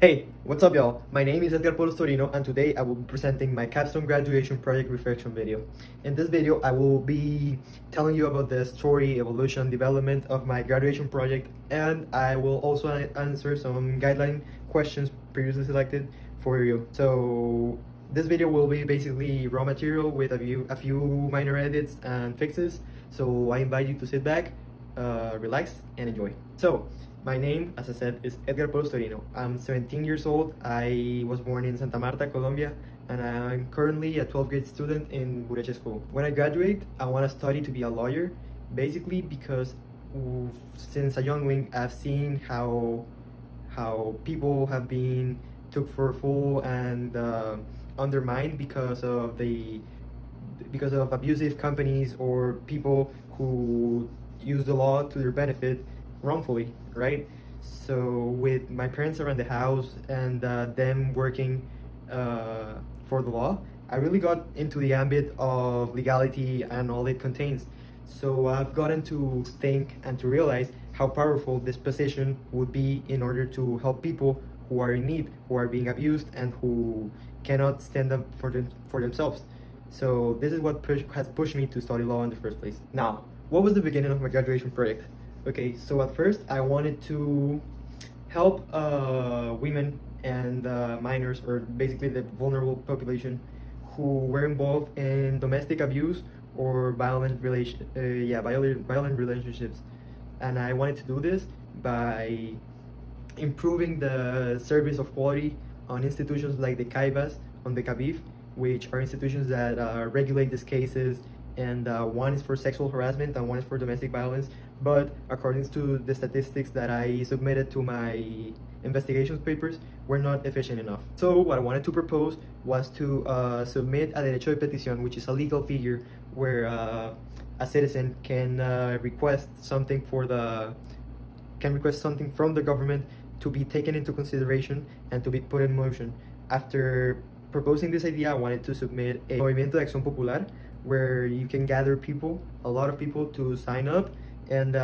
Hey, what's up y'all? My name is Edgar Polo Storino and today I will be presenting my capstone graduation project reflection video. In this video, I will be telling you about the story, evolution, development of my graduation project, and I will also answer some guideline questions previously selected for you. So this video will be basically raw material with a few minor edits and fixes. So I invite you to sit back, relax, and enjoy. So, my name, as I said, is Edgar Polo Storino. I'm 17 years old. I was born in Santa Marta, Colombia, and I'm currently a 12th grade student in Bureche School. When I graduate, I want to study to be a lawyer, basically because since a youngling, I've seen how people have been took for a fool and undermined because of abusive companies or people who use the law to their benefit wrongfully, right? So with my parents around the house and them working for the law, I really got into the ambit of legality and all it contains. So I've gotten to think and to realize how powerful this position would be in order to help people who are in need, who are being abused, and who cannot stand up for themselves. So this is what has pushed me to study law in the first place. Now, what was the beginning of my graduation project? Okay, so at first I wanted to help women and minors, or basically the vulnerable population, who were involved in domestic abuse or violent relationships. And I wanted to do this by improving the service of quality on institutions like the CAIVAS, on the CABIF, which are institutions that regulate these cases, and one is for sexual harassment and one is for domestic violence. But according to the statistics that I submitted to my investigations papers, were not efficient enough. So what I wanted to propose was to submit a derecho de petición, which is a legal figure where a citizen can request something from the government to be taken into consideration and to be put in motion. After proposing this idea, I wanted to submit a Movimiento de Acción Popular, where you can gather people, a lot of people, to sign up and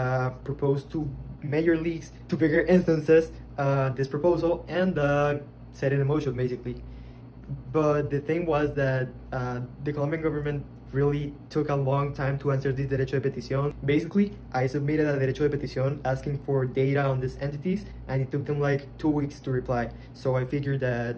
propose to major leagues, to bigger instances, this proposal and set it in motion, basically. But the thing was that the Colombian government really took a long time to answer this derecho de petición. Basically, I submitted a derecho de petición asking for data on these entities, and it took them like 2 weeks to reply. So I figured that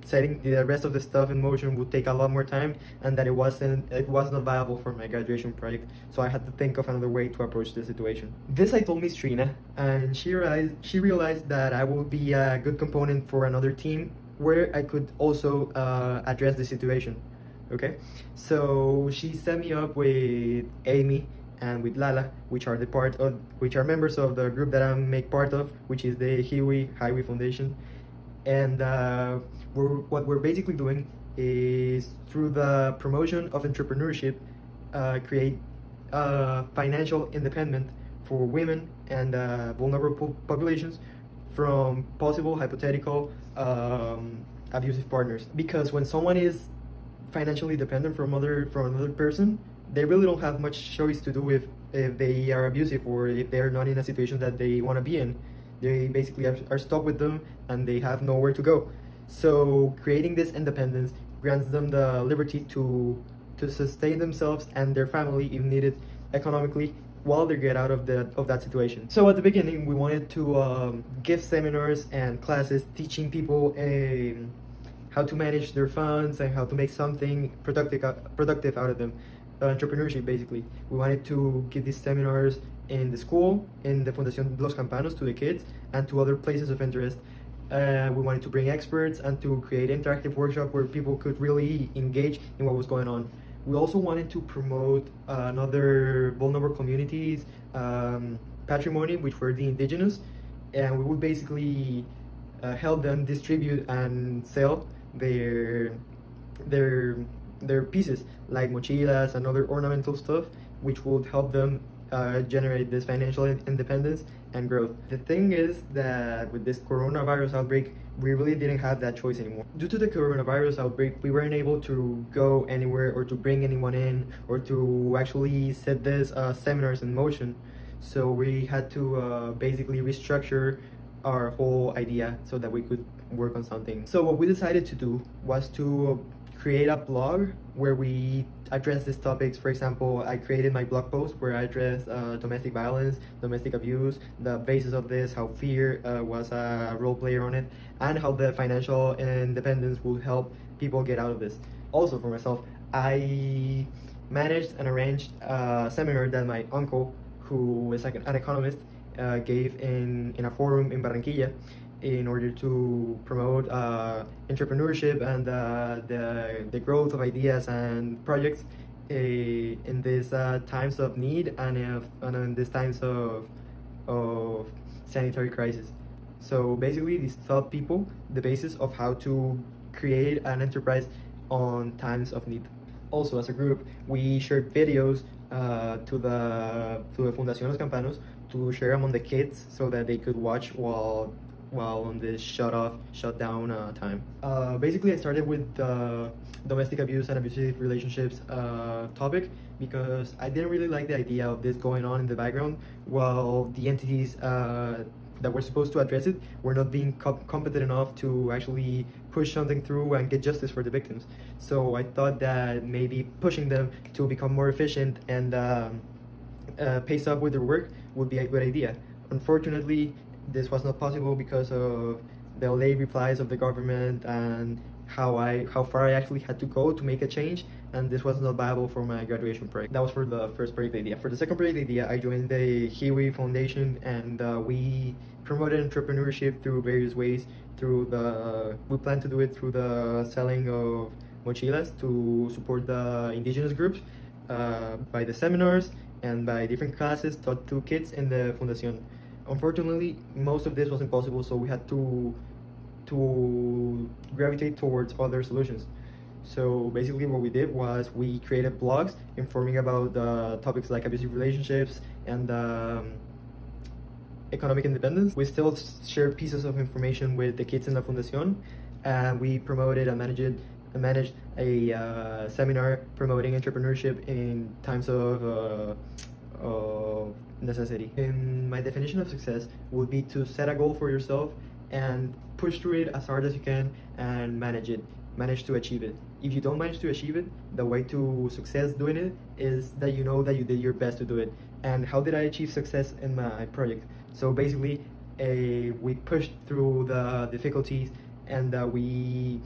setting the rest of the stuff in motion would take a lot more time, and that it was not viable for my graduation project. So I had to think of another way to approach the situation. This I told Miss Trina, and she realized that I would be a good component for another team where I could also address the situation. Okay, so she set me up with Amy and with Lala, which are members of the group that I make part of, which is the Hiwy Foundation. And what we're basically doing is, through the promotion of entrepreneurship, create financial independence for women and vulnerable populations from possible hypothetical abusive partners. Because when someone is financially dependent from another person, they really don't have much choice to do if they are abusive or if they're not in a situation that they want to be in. They basically are stuck with them and they have nowhere to go. So creating this independence grants them the liberty to sustain themselves and their family if needed economically while they get out of that situation. So at the beginning, we wanted to give seminars and classes teaching people how to manage their funds and how to make something productive out of them. Entrepreneurship, basically. We wanted to give these seminars in the school, in the Fundación Los Campanos, to the kids, and to other places of interest. We wanted to bring experts and to create interactive workshop where people could really engage in what was going on. We also wanted to promote another vulnerable communities patrimony, which were the indigenous, and we would basically help them distribute and sell their pieces, like mochilas and other ornamental stuff, which would help them generate this financial independence and growth. The thing is that with this coronavirus outbreak, we really didn't have that choice anymore. Due to the coronavirus outbreak, we weren't able to go anywhere or to bring anyone in or to actually set this seminars in motion. So we had to basically restructure our whole idea so that we could work on something. So what we decided to do was to create a blog where we address these topics. For example, I created my blog post where I address domestic violence, domestic abuse, the basis of this, how fear was a role player on it, and how the financial independence will help people get out of this. Also, for myself, I managed and arranged a seminar that my uncle, who is like an economist, gave in a forum in Barranquilla in order to promote entrepreneurship and the growth of ideas and projects in these times of need and in these times of sanitary crisis. So basically, this taught people the basis of how to create an enterprise on times of need. Also, as a group, we shared videos to the Fundación Los Campanos to share among the kids so that they could watch while on this shutdown time. Basically, I started with the domestic abuse and abusive relationships topic because I didn't really like the idea of this going on in the background while the entities that were supposed to address it were not being competent enough to actually push something through and get justice for the victims. So I thought that maybe pushing them to become more efficient and pace up with their work would be a good idea. Unfortunately, this was not possible because of the late replies of the government and how far I actually had to go to make a change, and this was not viable for my graduation project. That was for the first project idea. For the second project idea, I joined the Hiwy Foundation, and we promoted entrepreneurship through various ways. We plan to do it through the selling of mochilas to support the indigenous groups, by the seminars and by different classes taught to kids in the Fundación. Unfortunately, most of this wasn't possible, so we had to gravitate towards other solutions. So basically what we did was we created blogs informing about topics like abusive relationships and economic independence. We still shared pieces of information with the kids in La Fundación, and we promoted and managed a seminar promoting entrepreneurship in times of necessity. And my definition of success would be to set a goal for yourself and push through it as hard as you can and manage to achieve it. If you don't manage to achieve it, the way to success doing it is that you know that you did your best to do it. And how did I achieve success in my project? So basically, we pushed through the difficulties, and we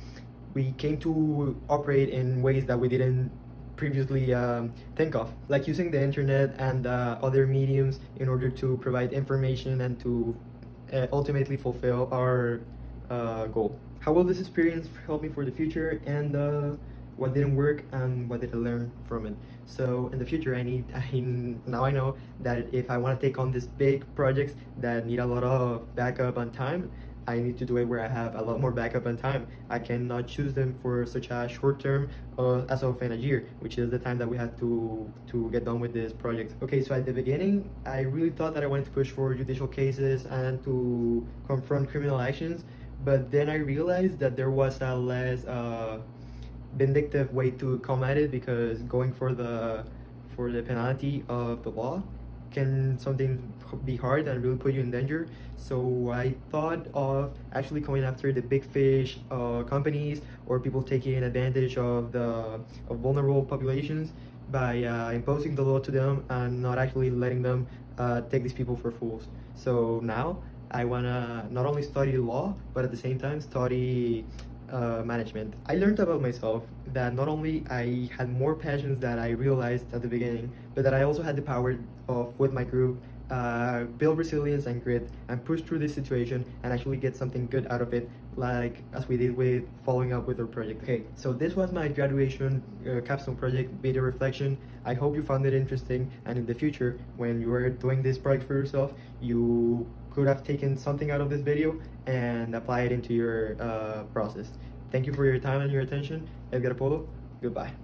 came to operate in ways that we didn't previously think of, like using the internet and other mediums in order to provide information and to ultimately fulfill our goal. How will this experience help me for the future, and what didn't work and what did I learn from it? So in the future, now I know that if I want to take on these big projects that need a lot of backup and time, I need to do it where I have a lot more backup and time. I cannot choose them for such a short term as of in a year, which is the time that we had to get done with this project. Okay, so at the beginning, I really thought that I wanted to push for judicial cases and to confront criminal actions, but then I realized that there was a less vindictive way to come at it, because going for the penalty of the law can sometimes be hard and really put you in danger. So I thought of actually coming after the big fish companies or people taking advantage of vulnerable populations by imposing the law to them and not actually letting them take these people for fools. So now I wanna not only study law, but at the same time study management. I learned about myself that not only I had more passions that I realized at the beginning, but that I also had the power of, with my group, build resilience and grit and push through this situation and actually get something good out of it, like as we did with following up with our project. Okay, so this was my graduation capstone project video reflection. I hope you found it interesting, and in the future, when you are doing this project for yourself, you could have taken something out of this video and apply it into your process. Thank you for your time and your attention. Edgar Polo, goodbye.